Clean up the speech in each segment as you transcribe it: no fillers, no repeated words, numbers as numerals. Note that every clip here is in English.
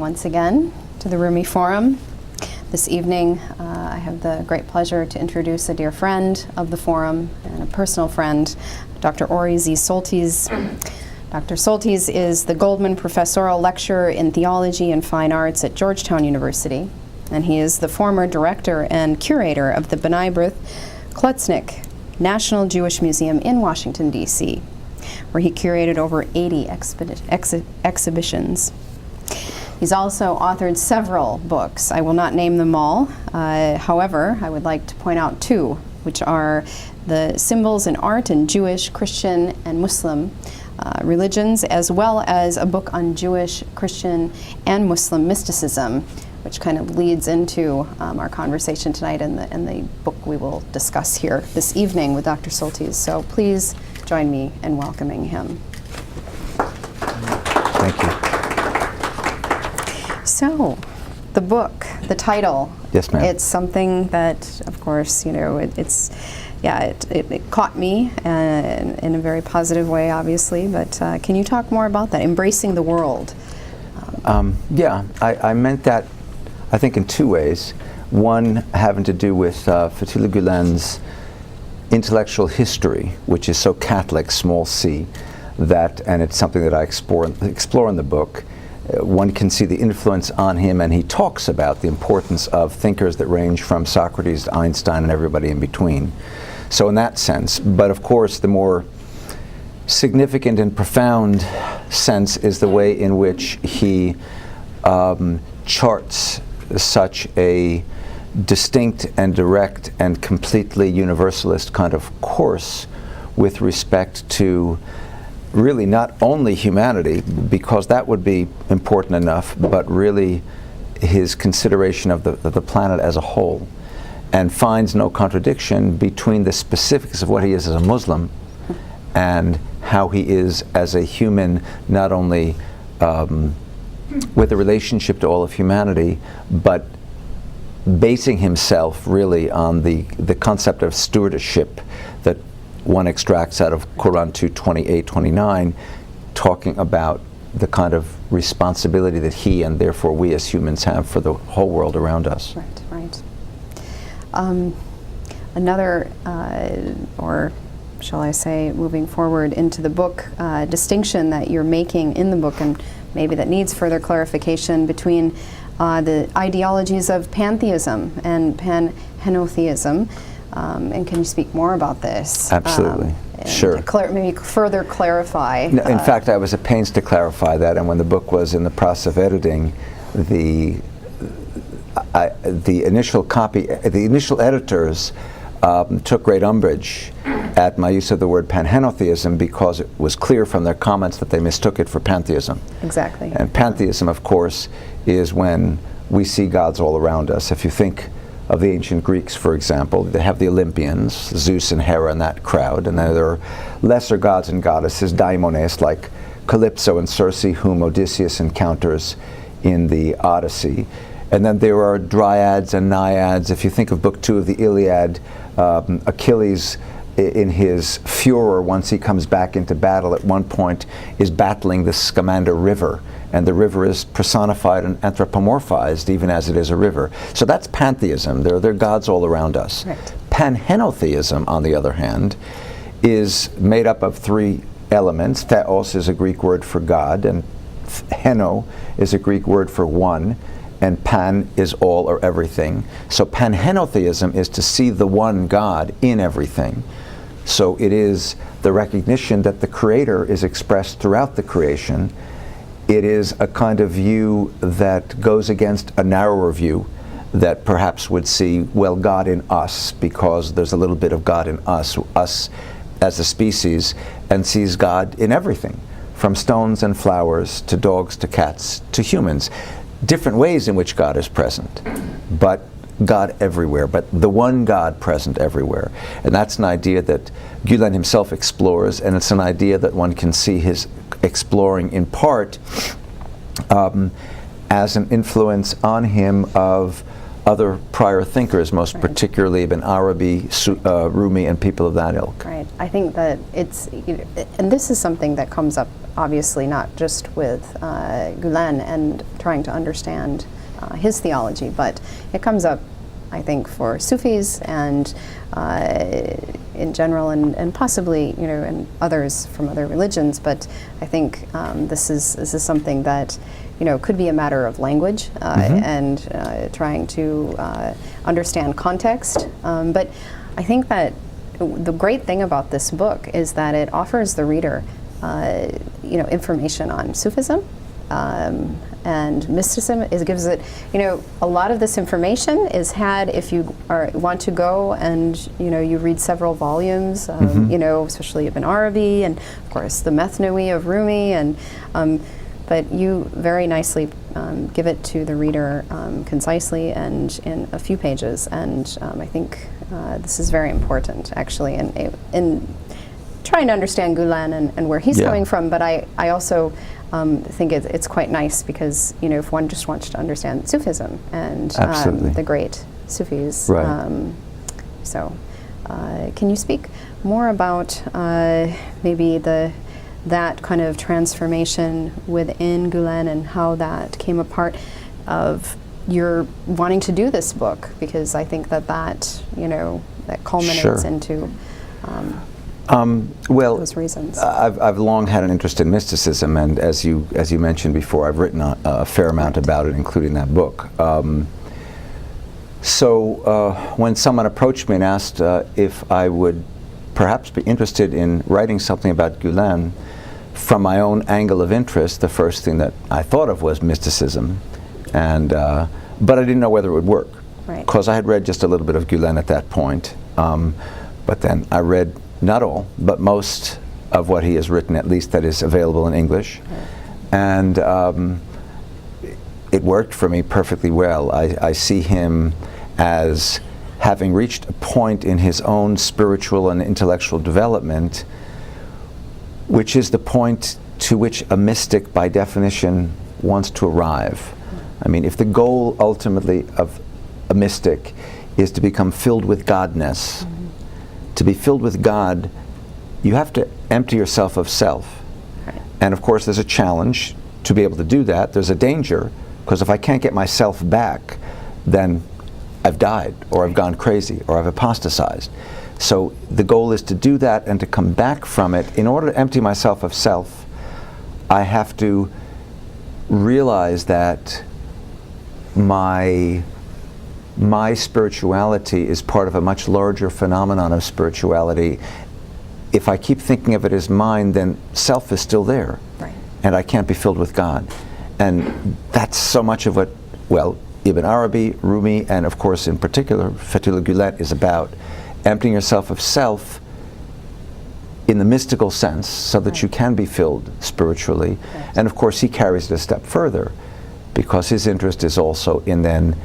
Once again to the Rumi Forum. This evening I have the great pleasure to introduce a dear friend of the Forum and a personal friend, Dr. Ori Z. Soltis. Dr. Soltis is the Goldman Professorial Lecturer in Theology and Fine Arts at Georgetown University, and he is the former director and curator of the B'nai B'rith Klutznick National Jewish Museum in Washington, D.C., where he curated over 80 exhibitions. He's also authored several books. I will not name them all. However, I would like to point out two, which are the Symbols in Art in Jewish, Christian, and Muslim religions, as well as a book on Jewish, Christian, and Muslim mysticism, which kind of leads into our conversation tonight and the book we will discuss here this evening with Dr. Soltis. So please join me in welcoming him. Thank you. So, the book, the title. Yes, ma'am. It's something that, of course, you know, it caught me in a very positive way, obviously. But can you talk more about that? Embracing the world. Yeah, I meant that, I think, in two ways. One having to do with Fethullah Gulen's intellectual history, which is so Catholic, small c, that, and it's something that I explore in the book. One can see the influence on him, and he talks about the importance of thinkers that range from Socrates to Einstein and everybody in between. So in that sense, but of course the more significant and profound sense is the way in which he charts such a distinct and direct and completely universalist kind of course with respect to really not only humanity, because that would be important enough, but really his consideration of the planet as a whole, and finds no contradiction between the specifics of what he is as a Muslim and how he is as a human, not only with a relationship to all of humanity, but basing himself really on the concept of stewardship that one extracts out of Quran 2:28-29, talking about the kind of responsibility that he and therefore we as humans have for the whole world around us. Right. Another, or shall I say, moving forward into the book, distinction that you're making in the book, and maybe that needs further clarification, between the ideologies of pantheism and panhenotheism. And can you speak more about this? Absolutely. Sure. Maybe further clarify. No, in fact, I was at pains to clarify that, and when the book was in the process of editing, the initial editors took great umbrage at my use of the word panhenotheism, because it was clear from their comments that they mistook it for pantheism. Exactly. And pantheism, of course, is when we see gods all around us. If you think of the ancient Greeks, for example, they have the Olympians, Zeus and Hera and that crowd, and then there are lesser gods and goddesses, daimones, like Calypso and Circe, whom Odysseus encounters in the Odyssey. And then there are dryads and naiads. If you think of Book 2 of the Iliad, Achilles, in his furor, once he comes back into battle, at one point is battling the Scamander River, and the river is personified and anthropomorphized even as it is a river. So that's pantheism. There are gods all around us. Right. Panhenotheism, on the other hand, is made up of three elements. Theos is a Greek word for God, and heno is a Greek word for one, and pan is all or everything. So panhenotheism is to see the one God in everything. So it is the recognition that the Creator is expressed throughout the creation. It is a kind of view that goes against a narrower view that perhaps would see, well, God in us, because there's a little bit of God in us as a species, and sees God in everything, from stones and flowers to dogs to cats to humans. Different ways in which God is present, but God everywhere, but the one God present everywhere. And that's an idea that Gulen himself explores, and it's an idea that one can see his exploring in part as an influence on him of other prior thinkers, most particularly Ibn Arabi, Rumi, and people of that ilk. Right. I think that it's, and this is something that comes up obviously not just with Gulen and trying to understand his theology, but it comes up, I think, for Sufis and in general, and possibly, you know, and others from other religions. But I think this is something that, you know, could be a matter of language and trying to understand context. But I think that the great thing about this book is that it offers the reader, you know, information on Sufism and mysticism. It gives it, you know, a lot of this information is had if you want to go and, you know, you read several volumes, you know, especially Ibn Arabi and of course the Methnui of Rumi, and but you very nicely give it to the reader concisely and in a few pages, and I think this is very important actually in trying to understand Gulen and where he's coming from. But I also think it's quite nice because, you know, if one just wants to understand Sufism and the great Sufis. Right. So can you speak more about maybe that kind of transformation within Gulen and how that came apart of your wanting to do this book? Because I think that you know, that culminates into well, those reasons. I've long had an interest in mysticism, and as you mentioned before, I've written a fair amount about it, including that book. So when someone approached me and asked if I would perhaps be interested in writing something about Gulen from my own angle of interest, the first thing that I thought of was mysticism, and but I didn't know whether it would work, because I had read just a little bit of Gulen at that point. But then I read not all, but most of what he has written, at least that is available in English. And it worked for me perfectly well. I see him as having reached a point in his own spiritual and intellectual development, which is the point to which a mystic, by definition, wants to arrive. I mean, if the goal ultimately of a mystic is to become filled with Godness, to be filled with God, you have to empty yourself of self. And of course there's a challenge to be able to do that. There's a danger, because if I can't get myself back, then I've died, or I've gone crazy, or I've apostatized. So the goal is to do that and to come back from it. In order to empty myself of self, I have to realize that my spirituality is part of a much larger phenomenon of spirituality. If I keep thinking of it as mine, then self is still there, and I can't be filled with God. And that's so much of what, well, Ibn Arabi, Rumi, and of course in particular Fethullah Gulen is about: emptying yourself of self in the mystical sense so that you can be filled spiritually. And of course he carries it a step further, because his interest is also in then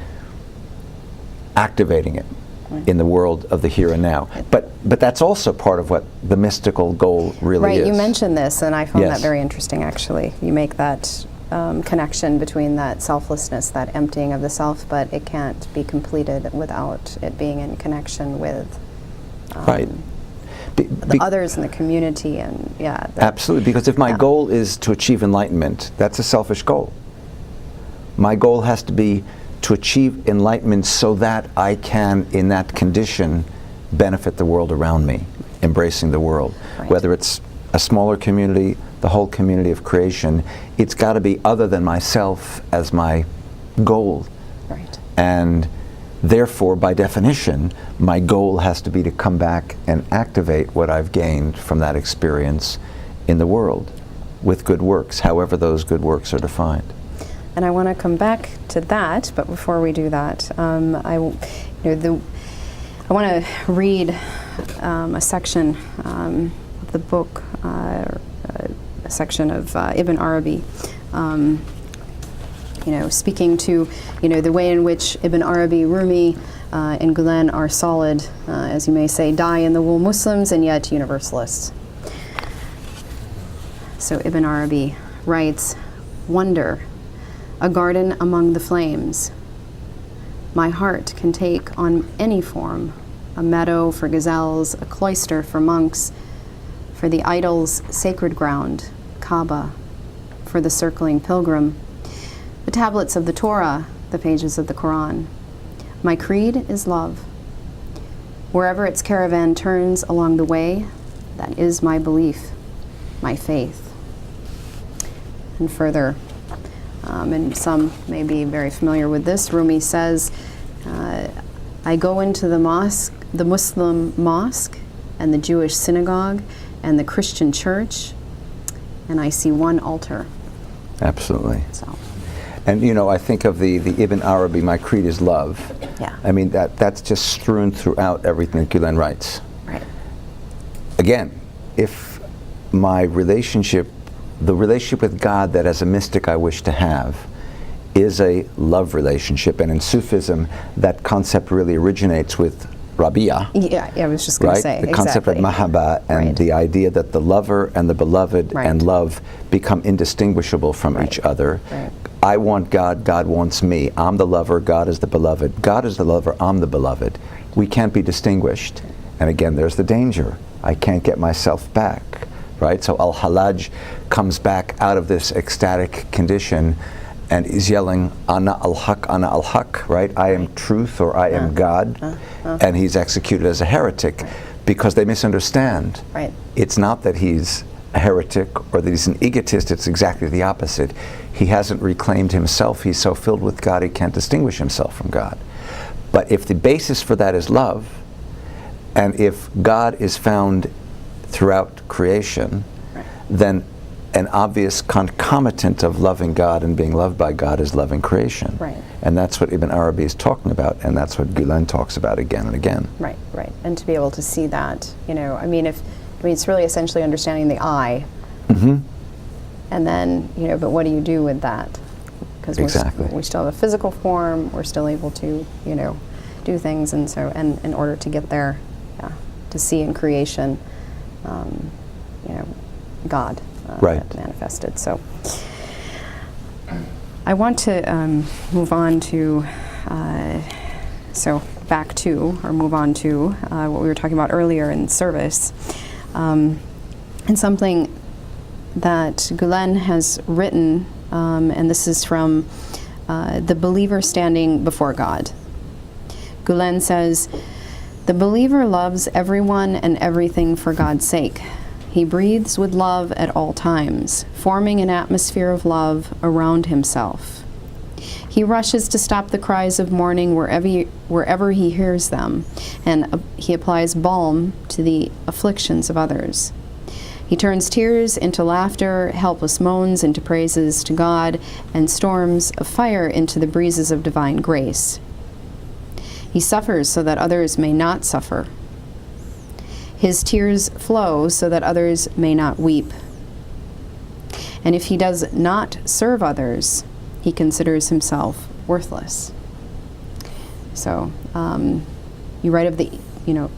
activating it in the world of the here and now. But that's also part of what the mystical goal really is. You mentioned this, and I found that very interesting, actually. You make that connection between that selflessness, that emptying of the self, but it can't be completed without it being in connection with the others in the community, and absolutely, because if my goal is to achieve enlightenment, that's a selfish goal. My goal has to be to achieve enlightenment so that I can, in that condition, benefit the world around me, embracing the world. Whether it's a smaller community, the whole community of creation, it's got to be other than myself as my goal. And therefore, by definition, my goal has to be to come back and activate what I've gained from that experience in the world with good works, however those good works are defined. And I want to come back to that, but before we do that, I want to read a section of the book, a section of Ibn Arabi, speaking to, the way in which Ibn Arabi, Rumi, and Gulen are solid, as you may say, die-in-the-wool Muslims and yet universalists. So Ibn Arabi writes, "Wonder, a garden among the flames. My heart can take on any form, a meadow for gazelles, a cloister for monks, for the idol's sacred ground, Kaaba, for the circling pilgrim, the tablets of the Torah, the pages of the Quran. My creed is love. Wherever its caravan turns along the way, that is my belief, my faith. And further, and some may be very familiar with this, Rumi says, I go into the mosque, the Muslim mosque, and the Jewish synagogue, and the Christian church, and I see one altar. Absolutely. So. And you know, I think of the Ibn Arabi, my creed is love. Yeah. I mean, that's just strewn throughout everything that Gulen writes. Right. Again, if my relationship, the relationship with God that as a mystic I wish to have, is a love relationship, and in Sufism, that concept really originates with Rabia. Yeah, I was just going right? to say, the concept of mahabba and the idea that the lover and the beloved and love become indistinguishable from each other. Right. I want God, God wants me. I'm the lover, God is the beloved. God is the lover, I'm the beloved. We can't be distinguished. And again, there's the danger. I can't get myself back, right? So Al-Halaj comes back out of this ecstatic condition and is yelling, Ana al-Haq, right? I am truth, or I am God. And he's executed as a heretic because they misunderstand. Right. It's not that he's a heretic or that he's an egotist, it's exactly the opposite. He hasn't reclaimed himself. He's so filled with God he can't distinguish himself from God. But if the basis for that is love, and if God is found throughout creation, then an obvious concomitant of loving God and being loved by God is loving creation. Right. And that's what Ibn Arabi is talking about, and that's what Gulen talks about again and again. Right, right. And to be able to see that, you know, I mean, it's really essentially understanding the I. Mm-hmm. And then, you know, but what do you do with that? Because Exactly. we still have a physical form, we're still able to, you know, do things, and so, and in order to get there, to see in creation, you know, God manifested. So I want to move on to, move on to what we were talking about earlier in service, and something that Gulen has written, and this is from The Believer Standing Before God. Gulen says, "The believer loves everyone and everything for God's sake. He breathes with love at all times, forming an atmosphere of love around himself. He rushes to stop the cries of mourning wherever he hears them, and he applies balm to the afflictions of others. He turns tears into laughter, helpless moans into praises to God, and storms of fire into the breezes of divine grace. He suffers so that others may not suffer. His tears flow so that others may not weep. And if he does not serve others, he considers himself worthless." So you write of the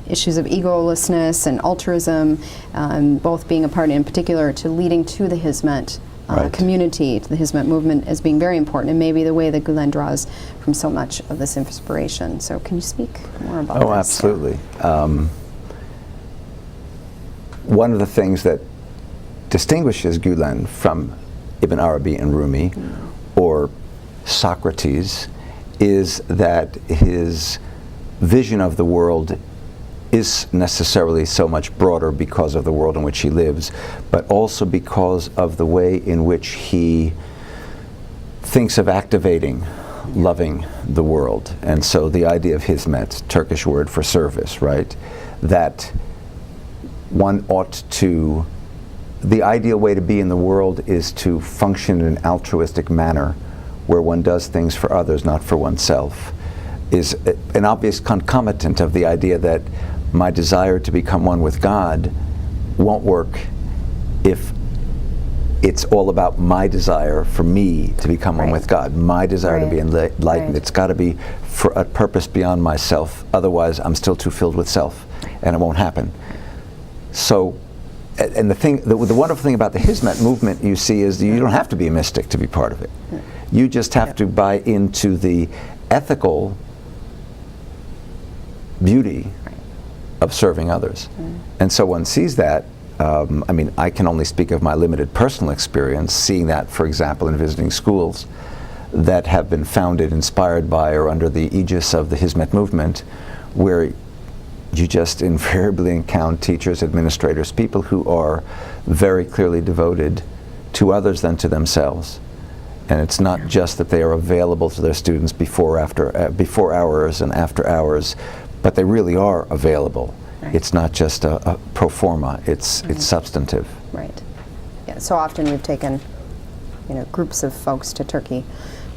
issues of egolessness and altruism, both being a part in particular to leading to the Hizmet community, to the Hizmet movement, as being very important, and maybe the way that Gulen draws from so much of this inspiration. So can you speak more about this? Oh, absolutely. One of the things that distinguishes Gulen from Ibn Arabi and Rumi, or Socrates, is that his vision of the world is necessarily so much broader because of the world in which he lives, but also because of the way in which he thinks of activating loving the world. And so the idea of hizmet, Turkish word for service, right? That one ought to, the ideal way to be in the world is to function in an altruistic manner where one does things for others, not for oneself, is an obvious concomitant of the idea that my desire to become one with God won't work if it's all about my desire for me to become one with God, my desire to be enlightened. It's got to be for a purpose beyond myself, otherwise I'm still too filled with self, and it won't happen. So, and the wonderful thing about the Hizmet movement, you see, is that you don't have to be a mystic to be part of it. You just have to buy into the ethical beauty Right. of serving others. And so one sees that. I mean, I can only speak of my limited personal experience, seeing that, for example, in visiting schools that have been founded, inspired by, or under the aegis of the Hizmet movement, where you just invariably encounter teachers, administrators, people who are very clearly devoted to others than to themselves. And it's not just that they are available to their students before hours and after hours, but they really are available. Right. It's not just a pro forma, it's substantive. Right. Yeah, so often we've taken, groups of folks to Turkey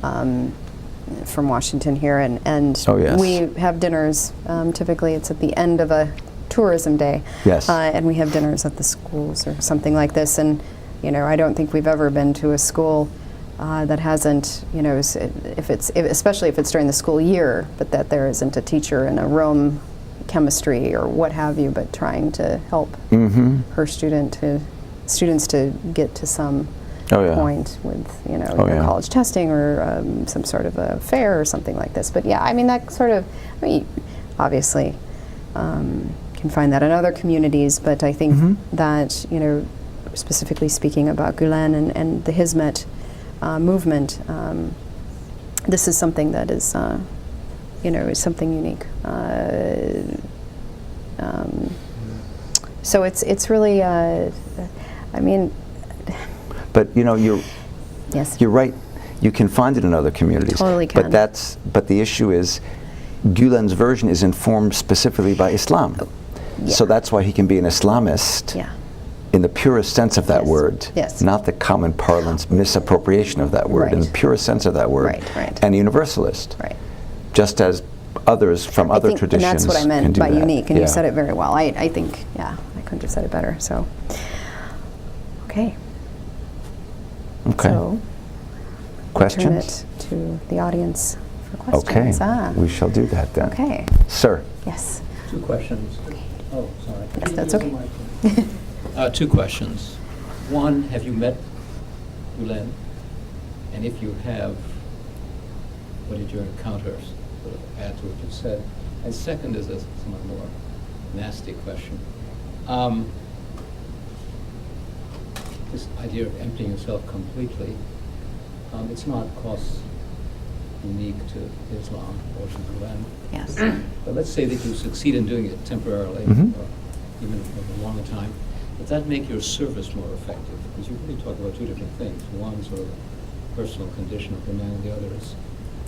from Washington here, and Oh, yes. we have dinners. Typically it's at the end of a tourism day. Yes. And we have dinners at the schools or something like this, and I don't think we've ever been to a school that hasn't, especially if it's during the school year, but that there isn't a teacher in a room, chemistry or what have you, but trying to help her students to get to some point with, either college testing or some sort of a fair or something like this. But yeah, I mean, that sort of, obviously can find that in other communities, but I think that, specifically speaking about Gulen and the Hizmet movement, this is something that is, is something unique. So it's really, But you're yes, you're right. You can find it in other communities. Totally can. But the issue is, Gulen's version is informed specifically by Islam. Yeah. So that's why he can be an Islamist. Yeah. In the purest sense of that Yes. word, Yes. not the common parlance misappropriation of that word, in the Right. purest sense of that word, Right. and a universalist, Right. just as others from I other think, traditions and that's what I can meant do by that. unique, and Yeah. you said it very well. I think, I couldn't have said it better. So, okay. Okay. So, turn Questions? it to the audience for questions. Okay. We shall do that then. Okay. Sir. Yes. 2 questions. Oh, sorry. Yes, that's okay. 2 questions. One, have you met Gulen? And if you have, what did your encounters sort of add to what you said? And second is a somewhat more nasty question. This idea of emptying yourself completely, it's not, of course, unique to Islam or to Gulen. Yes. But let's say that you succeed in doing it temporarily, Mhm. or even over a longer time. Does that make your service more effective? Because you really talk about 2 different things. One, sort of the personal condition of the man, and the other is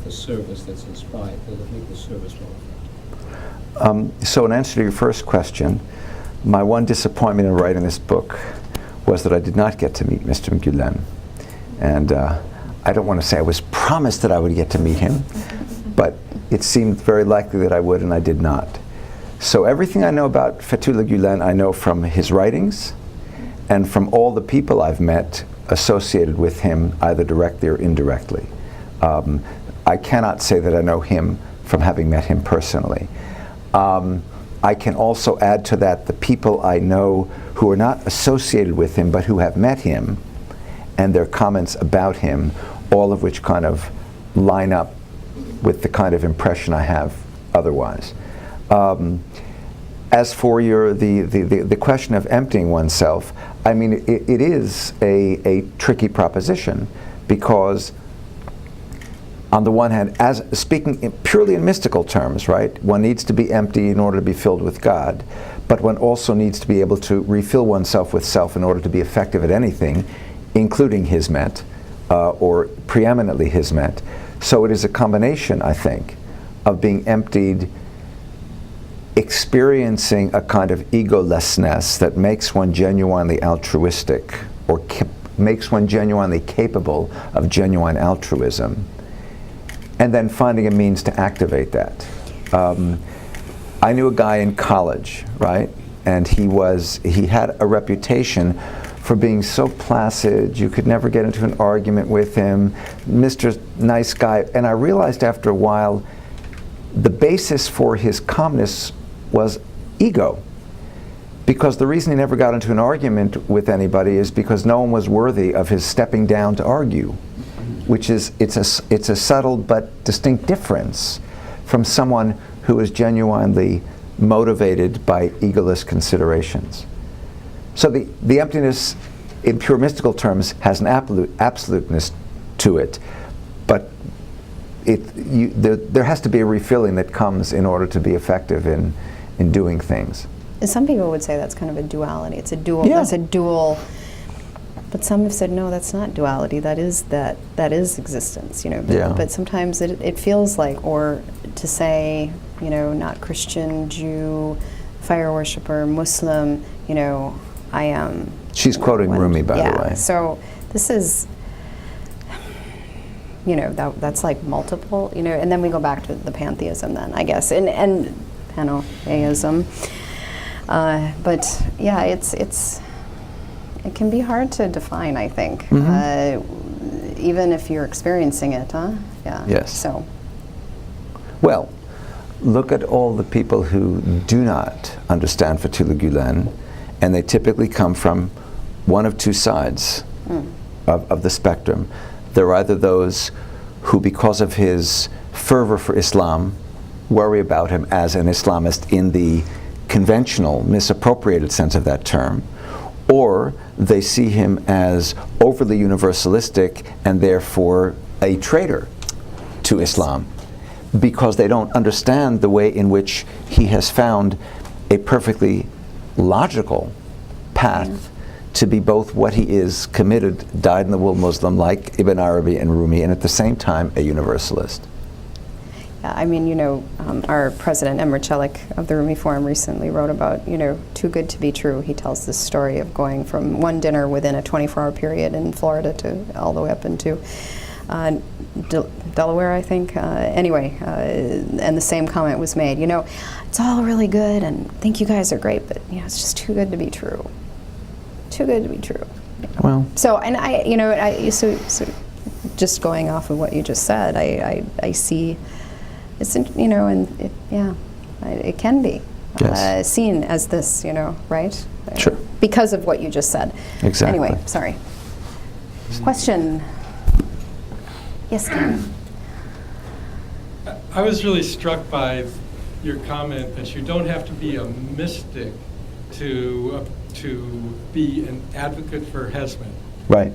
the service that's inspired. Does it make the service more effective? So in answer to your first question, my one disappointment in writing this book was that I did not get to meet Mr. Gulen. And I don't want to say I was promised that I would get to meet him, but it seemed very likely that I would, and I did not. So everything I know about Fethullah Gulen, I know from his writings and from all the people I've met associated with him, either directly or indirectly. I cannot say that I know him from having met him personally. I can also add to that the people I know who are not associated with him but who have met him, and their comments about him, all of which kind of line up with the kind of impression I have otherwise. As for the question of emptying oneself, I mean, it is a tricky proposition, because on the one hand, as speaking purely in mystical terms, right, one needs to be empty in order to be filled with God, but one also needs to be able to refill oneself with self in order to be effective at anything, including Hizmet, or preeminently Hizmet. So it is a combination, I think, of being emptied, experiencing a kind of egolessness that makes one genuinely altruistic, or makes one genuinely capable of genuine altruism, and then finding a means to activate that. I knew a guy in college, right? And he had a reputation for being so placid, you could never get into an argument with him, Mr. Nice Guy. And I realized after a while, the basis for his calmness was ego. Because the reason he never got into an argument with anybody is because no one was worthy of his stepping down to argue, which is, it's a subtle but distinct difference from someone who is genuinely motivated by egoless considerations. So the emptiness, in pure mystical terms, has an absoluteness to it, but there has to be a refilling that comes in order to be effective in doing things. And some people would say that's kind of a duality. It's a dual. Yeah. That's a dual. But some have said no, that's not duality. That is existence. You know. But, Yeah. but sometimes it feels like, or to say, you know, not Christian, Jew, fire worshiper, Muslim. You know, I am. She's quoting Rumi, by the way. So this is. You know, that's like multiple. You know, and then we go back to the pantheism. Then I guess and pantheism. But yeah, it can be hard to define, I think, even if you're experiencing it, huh? Yeah. Yes. So. Well, look at all the people who do not understand Fethullah Gulen, and they typically come from one of two sides of the spectrum. They're either those who, because of his fervor for Islam, worry about him as an Islamist in the conventional, misappropriated sense of that term, or they see him as overly universalistic and therefore a traitor to Islam, because they don't understand the way in which he has found a perfectly logical path to be both what he is, committed, dyed-in-the-wool Muslim like Ibn Arabi and Rumi, and at the same time a universalist. I mean, you know, our president, Emre Çelik of the Rumi Forum, recently wrote about, you know, too good to be true. He tells this story of going from one dinner within a 24-hour period in Florida to all the way up into Delaware, I think. Anyway, and the same comment was made. You know, it's all really good, and I think you guys are great, but you know, it's just too good to be true. Too good to be true. You know? Well. So, and so just going off of what you just said, I see. It's, you know, and it can be seen as this, you know, right? Sure. Because of what you just said. Exactly. Anyway, sorry. Question. Yes, Karen. I was really struck by your comment that you don't have to be a mystic to be an advocate for Hesman. Right.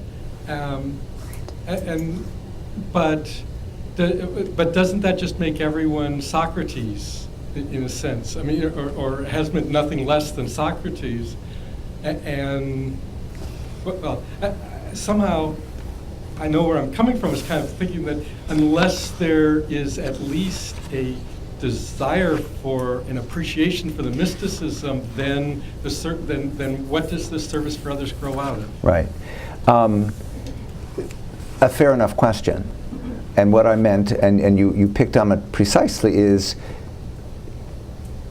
But doesn't that just make everyone Socrates, in a sense? I mean, or Hesman nothing less than Socrates, somehow I know where I'm coming from. Is kind of thinking that unless there is at least a desire for an appreciation for the mysticism, then what does this service for others grow out of? Right. A fair enough question. And what I meant, and you picked on it precisely, is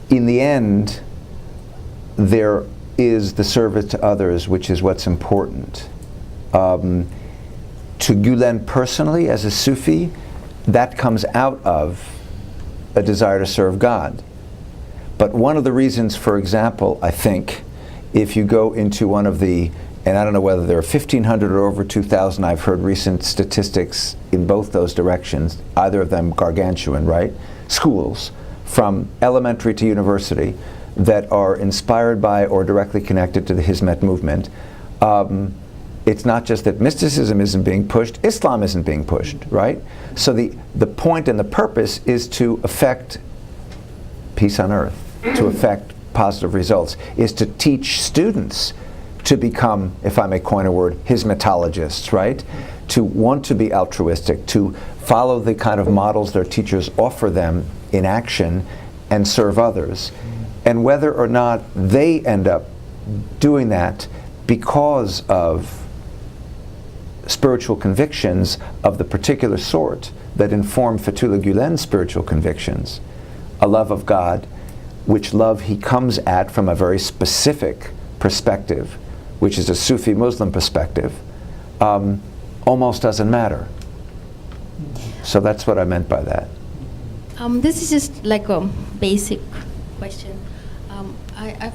in the end, there is the service to others, which is what's important. To Gulen personally, as a Sufi, that comes out of a desire to serve God. But one of the reasons, for example, I think, if you go into one of the, and I don't know whether there are 1,500 or over 2,000, I've heard recent statistics in both those directions, either of them gargantuan, right? Schools, from elementary to university, that are inspired by or directly connected to the Hizmet movement. It's not just that mysticism isn't being pushed, Islam isn't being pushed, right? So the point and the purpose is to affect peace on earth, to affect positive results, is to teach students to become, if I may coin a word, Hizmetologists, right? To want to be altruistic, to follow the kind of models their teachers offer them in action and serve others. And whether or not they end up doing that because of spiritual convictions of the particular sort that inform Fethullah Gulen's spiritual convictions, a love of God, which love he comes at from a very specific perspective, which is a Sufi Muslim perspective, almost doesn't matter. So that's what I meant by that. This is just like a basic question. I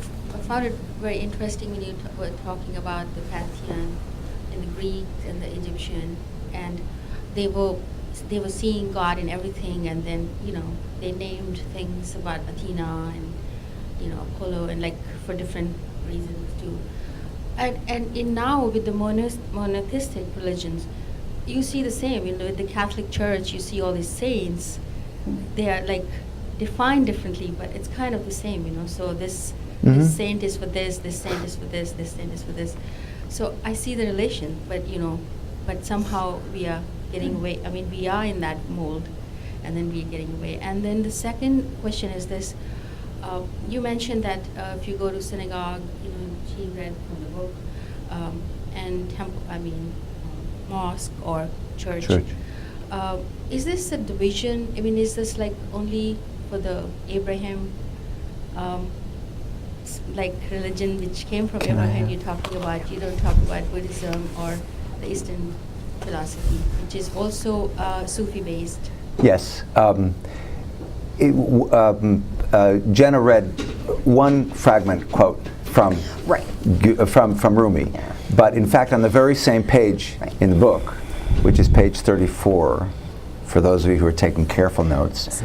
found it very interesting when you were talking about the pantheon in the Greek and the Egyptian, and they were seeing God in everything, and then they named things about Athena Apollo, and like for different reasons too. And in now with the monotheistic religions, you see the same. With the Catholic Church, you see all these saints. They are like defined differently, but it's kind of the same. So this saint is for this saint is for this saint is for this. So I see the relation, but somehow we are getting away. I mean, we are in that mold, and then we are getting away. And then the second question is this. You mentioned that if you go to synagogue, she read from the book, and temple, mosque or church. Is this a division? I mean, is this like only for the Abraham, like religion which came from Abraham? You're talking about. You don't talk about Buddhism or the Eastern philosophy, which is also Sufi based. Yes. Jenna read one fragment quote from from Rumi, but in fact on the very same page in the book, which is page 34, for those of you who are taking careful notes,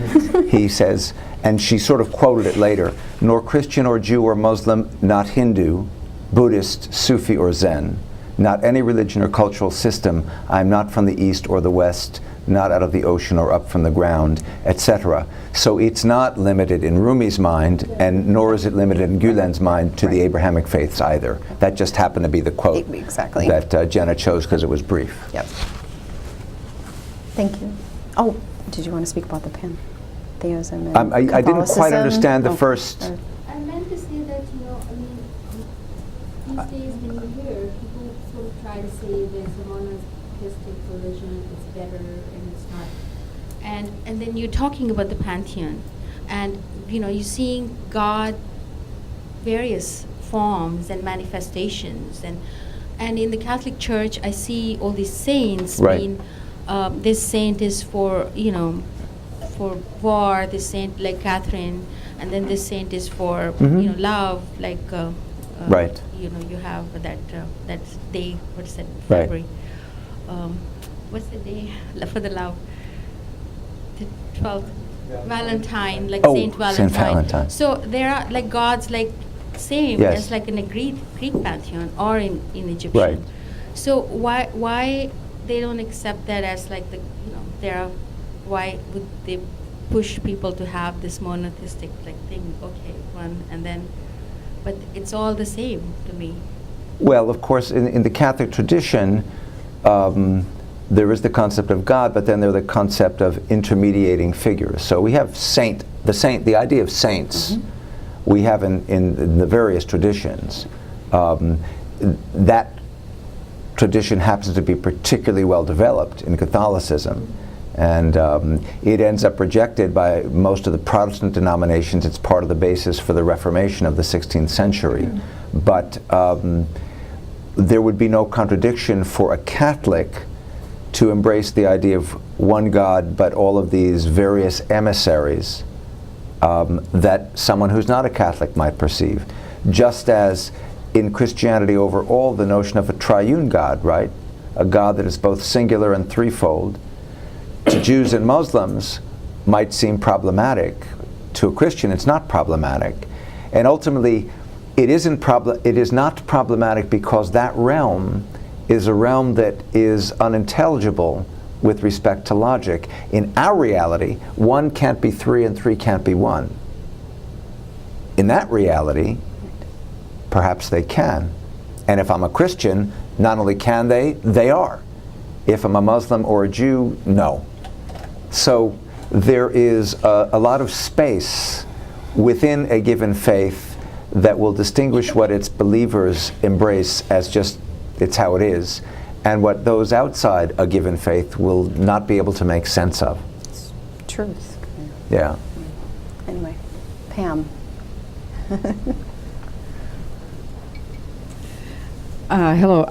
he says, and she sort of quoted it later, nor Christian or Jew or Muslim, not Hindu, Buddhist, Sufi or Zen, not any religion or cultural system, I am not from the East or the West, not out of the ocean or up from the ground, etc. So it's not limited in Rumi's mind, and nor is it limited in Gulen's mind to the Abrahamic faiths either. That just happened to be the quote that Jenna chose because it was brief. Yep. Thank you. Oh, did you want to speak about the pantheism and I didn't quite understand the first. I meant to say that, these days when you hear people sort of try to say there's a monotheistic religion, it's better, and it's not. And then you're talking about the pantheon, and you're seeing God, various forms and manifestations, and in the Catholic Church, I see all these saints. Right. This saint is for for war. This saint like Catherine, and then this saint is for love, like right. You have that day. What is that? February. What's the day for the love? The 12th. Valentine, like Saint Valentine. Saint Valentine. So there are like gods like same as like in a Greek pantheon or in Egyptian. Right. So why they don't accept that as like why would they push people to have this monotheistic like thing? Okay, one and then, but it's all the same to me. Well, of course, in the Catholic tradition, there is the concept of God, but then there's the concept of intermediating figures. So we have the idea of saints. We have in the various traditions. That tradition happens to be particularly well developed in Catholicism, and it ends up rejected by most of the Protestant denominations. It's part of the basis for the Reformation of the 16th century. But there would be no contradiction for a Catholic to embrace the idea of one God, but all of these various emissaries that someone who's not a Catholic might perceive. Just as in Christianity overall, the notion of a triune God, right? A God that is both singular and threefold, to Jews and Muslims might seem problematic. To a Christian, it's not problematic. And ultimately, it is not problematic because that realm is a realm that is unintelligible with respect to logic. In our reality, 1 can't be 3 and 3 can't be 1. In that reality, perhaps they can. And if I'm a Christian, not only can they are. If I'm a Muslim or a Jew, no. So there is a lot of space within a given faith that will distinguish what its believers embrace as just it's how it is, and what those outside a given faith will not be able to make sense of. It's truth. Yeah. Anyway, Pam. Hello.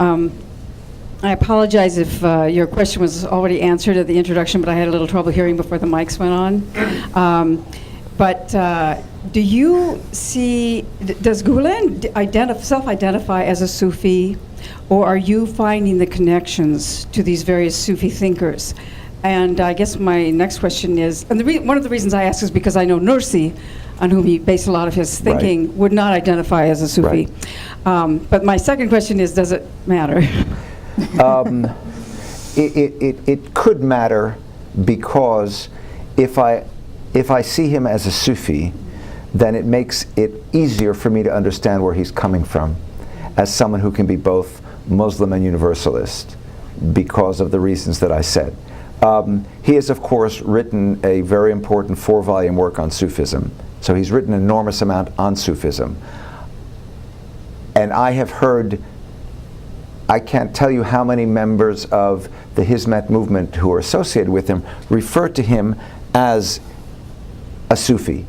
I apologize if your question was already answered at the introduction, but I had a little trouble hearing before the mics went on. Do you see, does Gulen self-identify as a Sufi, or are you finding the connections to these various Sufi thinkers? And I guess my next question is, and one of the reasons I ask is because I know Nursi on whom he based a lot of his thinking, would not identify as a Sufi. But my second question is, does it matter? It could matter, because if I see him as a Sufi, then it makes it easier for me to understand where he's coming from, as someone who can be both Muslim and Universalist, because of the reasons that I said. He has, of course, written a very important 4-volume work on Sufism. So he's written an enormous amount on Sufism. And I have heard, I can't tell you how many members of the Hizmet movement who are associated with him refer to him as a Sufi.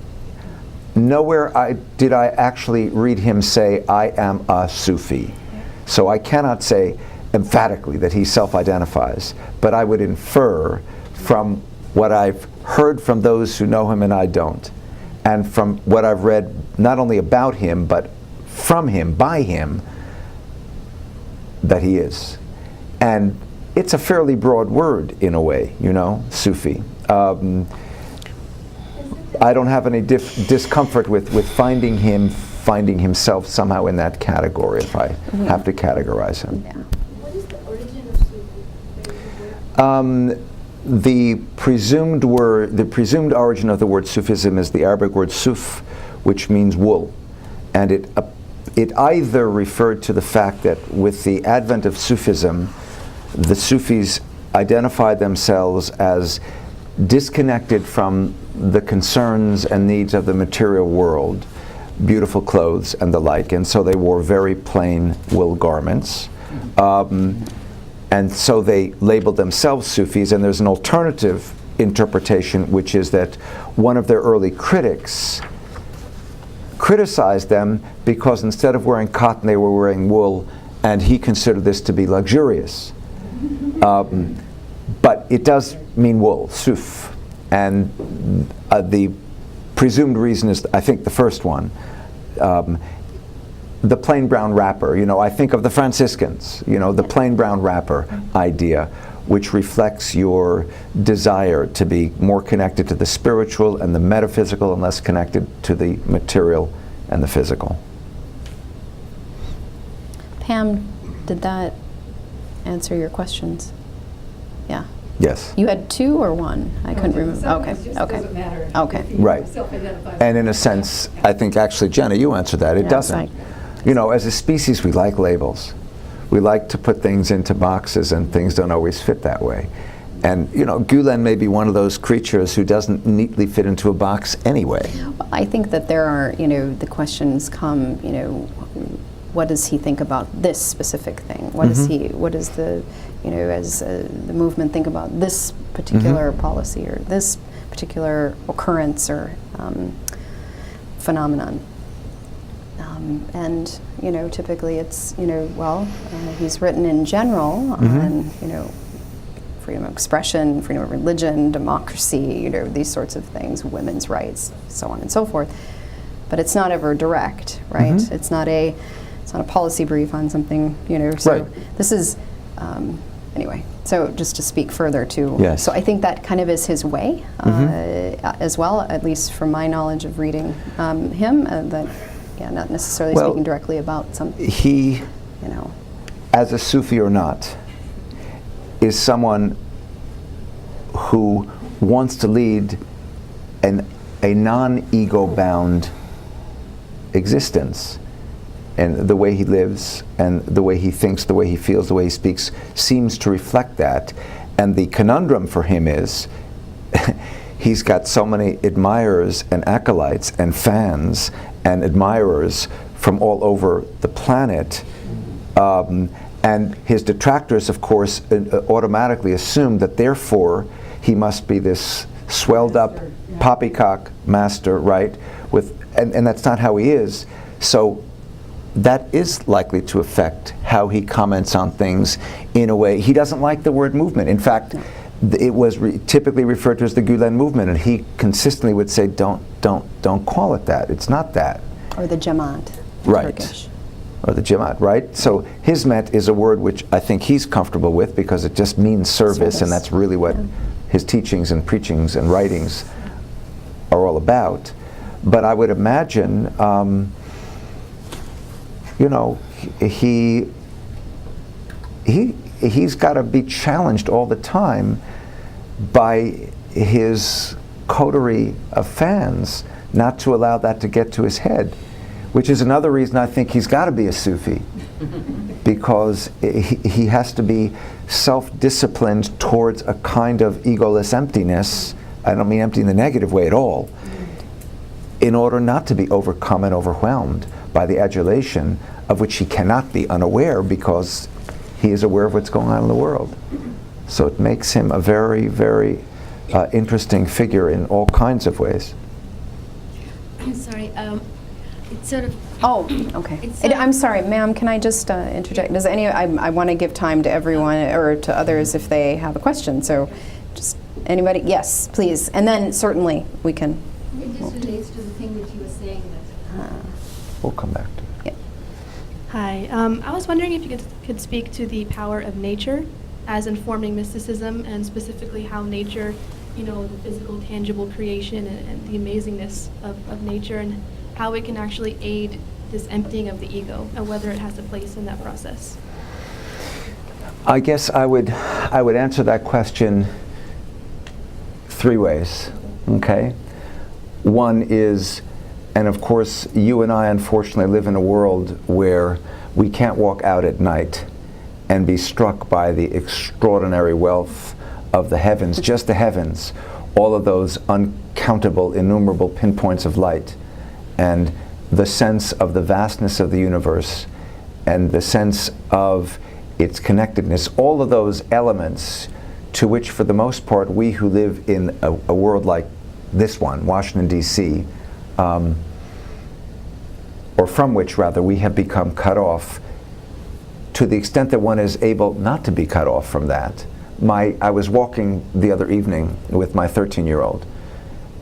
Nowhere did I actually read him say, I am a Sufi. So I cannot say emphatically that he self-identifies, but I would infer from what I've heard from those who know him and I don't, and from what I've read not only about him, but from him, by him, that he is. And it's a fairly broad word in a way, you know, Sufi. I don't have any discomfort with finding himself somehow in that category, if I have to categorize him. Yeah. What is the origin of Sufi? The presumed origin of the word Sufism is the Arabic word suf, which means wool, and it either referred to the fact that with the advent of Sufism, the Sufis identified themselves as disconnected from the concerns and needs of the material world, beautiful clothes and the like, and so they wore very plain wool garments. And so they labeled themselves Sufis, and there's an alternative interpretation, which is that one of their early critics criticized them because instead of wearing cotton, they were wearing wool, and he considered this to be luxurious. But it does mean wool, suf, and the presumed reason is, I think, the first one. The plain brown wrapper, you know, I think of the Franciscans, you know, the plain brown wrapper idea, which reflects your desire to be more connected to the spiritual and the metaphysical and less connected to the material and the physical. Pam, did that answer your questions? Yeah. Yes. You had 2 or 1? I couldn't remember. Okay. Doesn't matter. Okay. If you Right. self-identify. And in a sense, I think actually, Jenna, you answered that. It Yeah, doesn't. right. You know, as a species, we like labels. We like to put things into boxes, and things don't always fit that way. And, you know, Gulen may be one of those creatures who doesn't neatly fit into a box anyway. Well, I think that there are, you know, the questions come, you know, what does he think about this specific thing? What is what is the, you know, as the movement think about this particular policy or this particular occurrence or phenomenon? And, you know, typically it's, you know, well, he's written in general on, you know, freedom of expression, freedom of religion, democracy, you know, these sorts of things, women's rights, so on and so forth. But it's not ever direct, right? It's not a policy brief on something, you know. So this is, anyway, so just to speak further to, Yes. so I think that kind of is his way as well, at least from my knowledge of reading him, that, yeah, not necessarily speaking directly about something, He, you know. as a Sufi or not, is someone who wants to lead a non-ego bound existence. And the way he lives, and the way he thinks, the way he feels, the way he speaks, seems to reflect that. And the conundrum for him is, he's got so many admirers and acolytes and fans and admirers from all over the planet. And his detractors, of course, automatically assume that therefore he must be this swelled up poppycock master, right? And that's not how he is. So that is likely to affect how he comments on things in a way. He doesn't like the word movement. In fact, it was typically referred to as the Gulen movement, and he consistently would say, don't call it that. It's not that. Or the Jamaat, Right. Turkish. Or the Jamaat, right? So Hizmet is a word which I think he's comfortable with because it just means service. And that's really what his teachings and preachings and writings are all about. But I would imagine, he's got to be challenged all the time by his coterie of fans not to allow that to get to his head, which is another reason I think he's got to be a Sufi, because he has to be self-disciplined towards a kind of egoless emptiness. I don't mean empty in the negative way at all, in order not to be overcome and overwhelmed by the adulation of which he cannot be unaware, because he is aware of what's going on in the world. So it makes him a very, very interesting figure in all kinds of ways. I'm sorry, it's sort of... Oh, okay. I'm sorry, ma'am, can I just interject? I want to give time to everyone, or to others if they have a question, so just anybody? Yes, please. And then certainly we can... It just relates to the thing that you were saying that... We'll come back to it. Yeah. Hi. I was wondering if you could speak to the power of nature as informing mysticism, and specifically how nature, the physical, tangible creation and the amazingness of nature, and how it can actually aid this emptying of the ego, and whether it has a place in that process. I guess I would answer that question three ways, okay? One is, and of course you and I unfortunately live in a world where we can't walk out at night and be struck by the extraordinary wealth of the heavens, just the heavens, all of those uncountable, innumerable pinpoints of light, and the sense of the vastness of the universe, and the sense of its connectedness, all of those elements to which, for the most part, we who live in a world like this one, Washington, D.C., or from which, rather, we have become cut off, to the extent that one is able not to be cut off from that. I was walking the other evening with my 13-year-old,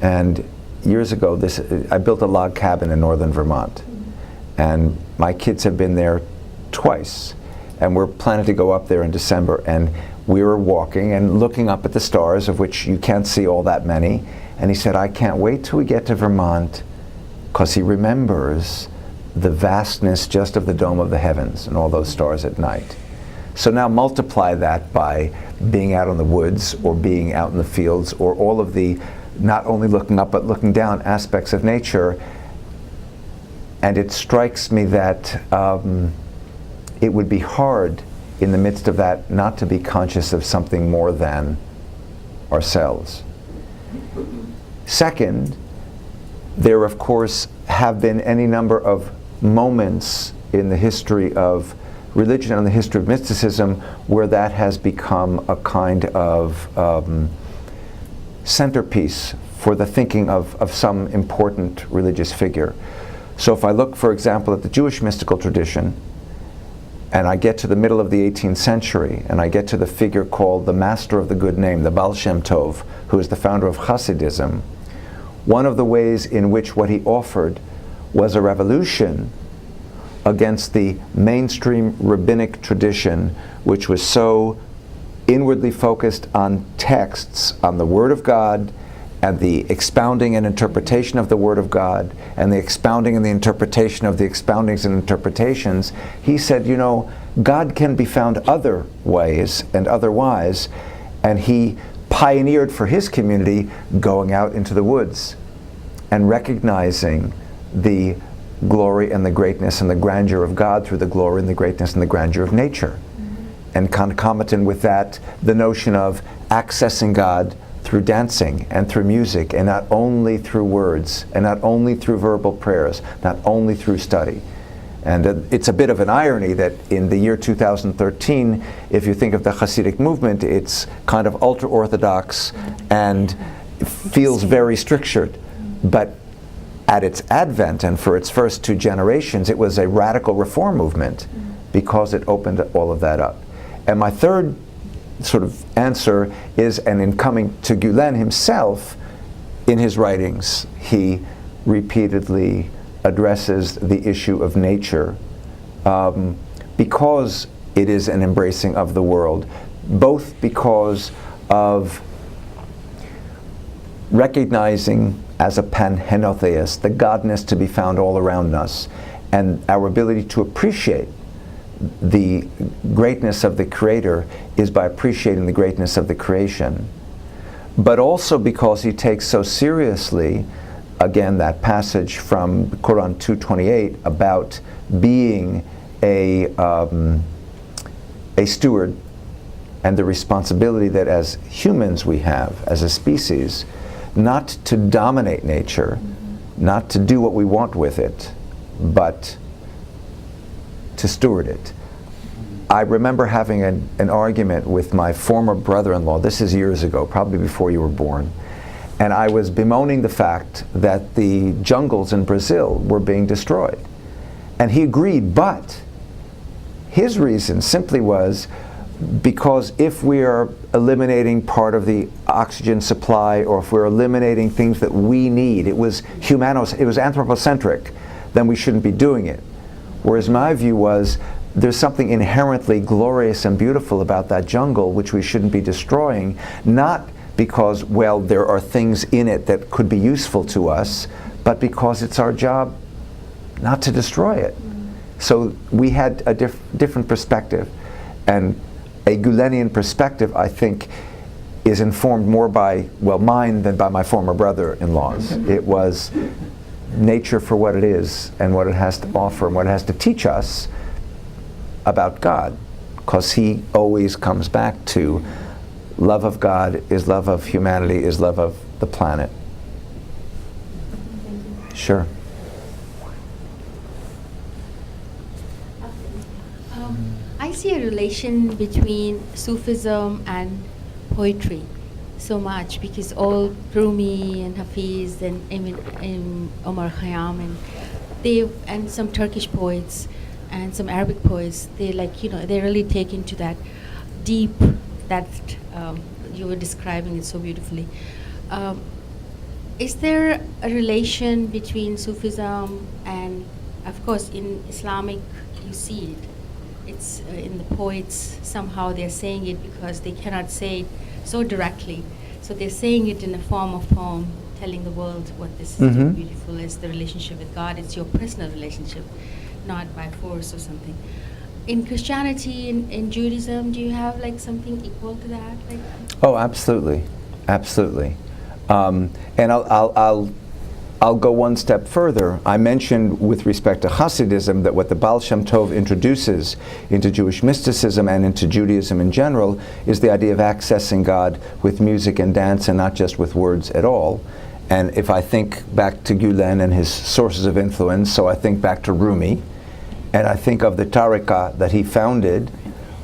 and years ago, I built a log cabin in northern Vermont, and my kids have been there twice, and we're planning to go up there in December, and we were walking and looking up at the stars, of which you can't see all that many, and he said, I can't wait till we get to Vermont, because he remembers the vastness just of the dome of the heavens and all those stars at night. So now multiply that by being out in the woods, or being out in the fields, or all of the not only looking up but looking down aspects of nature, and it strikes me that it would be hard in the midst of that not to be conscious of something more than ourselves. Second, there of course have been any number of moments in the history of religion and the history of mysticism where that has become a kind of centerpiece for the thinking of some important religious figure. So if I look, for example, at the Jewish mystical tradition, and I get to the middle of the 18th century, and I get to the figure called the Master of the Good Name, the Baal Shem Tov, who is the founder of Hasidism, one of the ways in which what he offered was a revolution against the mainstream rabbinic tradition, which was so inwardly focused on texts, on the Word of God, and the expounding and interpretation of the Word of God, and the expounding and the interpretation of the expoundings and interpretations. He said, God can be found other ways and otherwise, and he pioneered for his community going out into the woods and recognizing the glory and the greatness and the grandeur of God through the glory and the greatness and the grandeur of nature. And concomitant with that, the notion of accessing God through dancing and through music, and not only through words, and not only through verbal prayers, not only through study. And it's a bit of an irony that in the year 2013, if you think of the Hasidic movement, it's kind of ultra-Orthodox and feels very strictured. But at its advent, and for its first 2 generations, it was a radical reform movement because it opened all of that up. And my third sort of answer is, and in coming to Gulen himself, in his writings, he repeatedly addresses the issue of nature because it is an embracing of the world, both because of recognizing as a panhenotheist, the godness to be found all around us, and our ability to appreciate the greatness of the Creator is by appreciating the greatness of the creation. But also because he takes so seriously, again, that passage from Quran 2:28 about being a steward, and the responsibility that as humans we have, as a species, not to dominate nature, not to do what we want with it, but to steward it. I remember having an argument with my former brother-in-law, this is years ago, probably before you were born, and I was bemoaning the fact that the jungles in Brazil were being destroyed. And he agreed, but his reason simply was because if we are eliminating part of the oxygen supply, or if we're eliminating things that we need, it was anthropocentric, then we shouldn't be doing it. Whereas my view was, there's something inherently glorious and beautiful about that jungle which we shouldn't be destroying, not because, well, there are things in it that could be useful to us, but because it's our job not to destroy it. So we had a different perspective, and a Gulenian perspective, I think, is informed more by, well, mine than by my former brother-in-law's. It was nature for what it is and what it has to offer and what it has to teach us about God, because he always comes back to love of God is love of humanity, is love of the planet. Sure. I see a relation between Sufism and poetry so much, because all Rumi and Hafiz and Omar Khayyam and some Turkish poets and some Arabic poets, they they really take into that deep that you were describing it so beautifully. Is there a relation between Sufism and, of course, in Islamic you see it? It's in the poets, somehow they're saying it because they cannot say it so directly. So they're saying it in a form of poem, telling the world what this is so beautiful is the relationship with God. It's your personal relationship, not by force or something. In Christianity, in Judaism, do you have like something equal to that? Like? Oh, absolutely, absolutely. And I'll go one step further. I mentioned with respect to Hasidism that what the Baal Shem Tov introduces into Jewish mysticism and into Judaism in general is the idea of accessing God with music and dance and not just with words at all. And if I think back to Gulen and his sources of influence, so I think back to Rumi, and I think of the tariqah that he founded,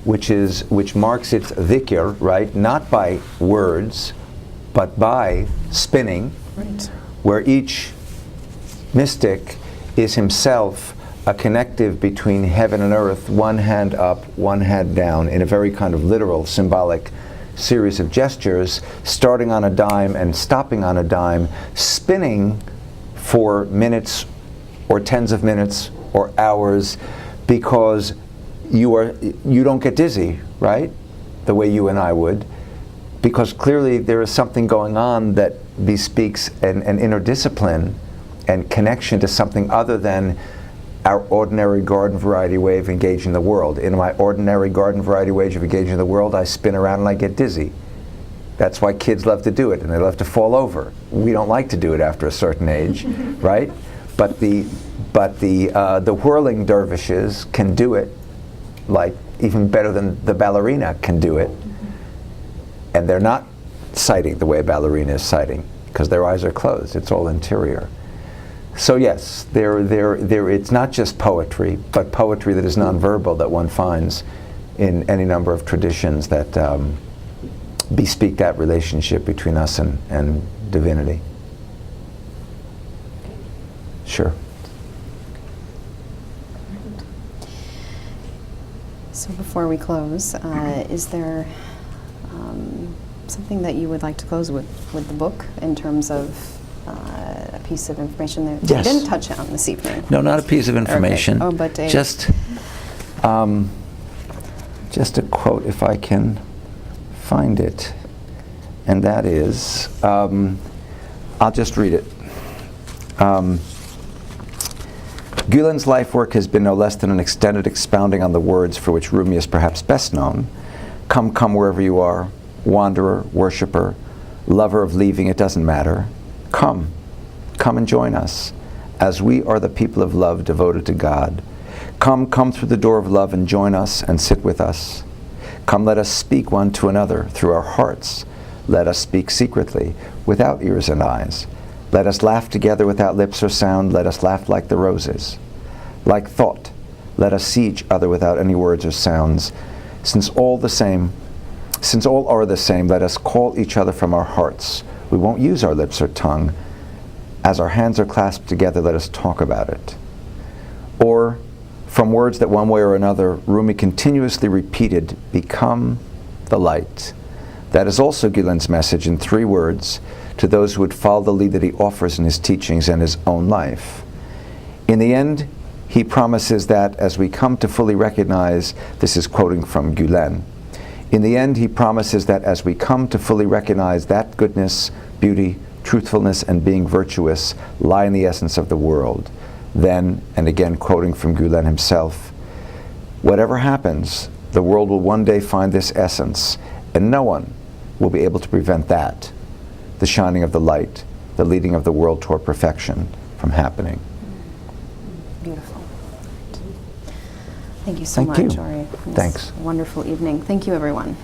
which marks its dhikr, right, not by words, but by spinning, right, where each mystic is himself a connective between heaven and earth, one hand up, one hand down, in a very kind of literal, symbolic series of gestures, starting on a dime and stopping on a dime, spinning for minutes or tens of minutes or hours, because you don't get dizzy, right? The way you and I would, because clearly there is something going on that bespeaks an inner discipline and connection to something other than our ordinary garden variety way of engaging the world. In my ordinary garden variety way of engaging the world, I spin around and I get dizzy. That's why kids love to do it, and they love to fall over. We don't like to do it after a certain age, right? But the whirling dervishes can do it, like even better than the ballerina can do it. And they're not sighting the way a ballerina is sighting, because their eyes are closed. It's all interior. So yes, it's not just poetry, but poetry that is nonverbal that one finds in any number of traditions that bespeak that relationship between us and divinity. Sure. So before we close, is there something that you would like to close with the book in terms of a piece of information that Yes. you didn't touch on this evening? No, not a piece of information. Okay. Oh, but just a quote, if I can find it, and that is, I'll just read it. Gulen's life work has been no less than an extended expounding on the words for which Rumi is perhaps best known. Come, come wherever you are, wanderer, worshipper, lover of leaving, it doesn't matter. Come and join us, as we are the people of love devoted to God. Come through the door of love and join us and sit with us. Come, let us speak one to another through our hearts. Let us speak secretly, without ears and eyes. Let us laugh together without lips or sound. Let us laugh like the roses. Like thought, let us see each other without any words or sounds. Since all are the same, let us call each other from our hearts. We won't use our lips or tongue. As our hands are clasped together, let us talk about it. Or, from words that one way or another, Rumi continuously repeated, become the light. That is also Gulen's message in 3 words to those who would follow the lead that he offers in his teachings and his own life. In the end, he promises that as we come to fully recognize, this is quoting from Gulen, in the end he promises that as we come to fully recognize that goodness, beauty, truthfulness, and being virtuous lie in the essence of the world, then, and again quoting from Gulen himself, whatever happens, the world will one day find this essence, and no one will be able to prevent that, the shining of the light, the leading of the world toward perfection, from happening. Beautiful. Thank you so Thank much, you. Ori. Thanks. Wonderful evening. Thank you, everyone.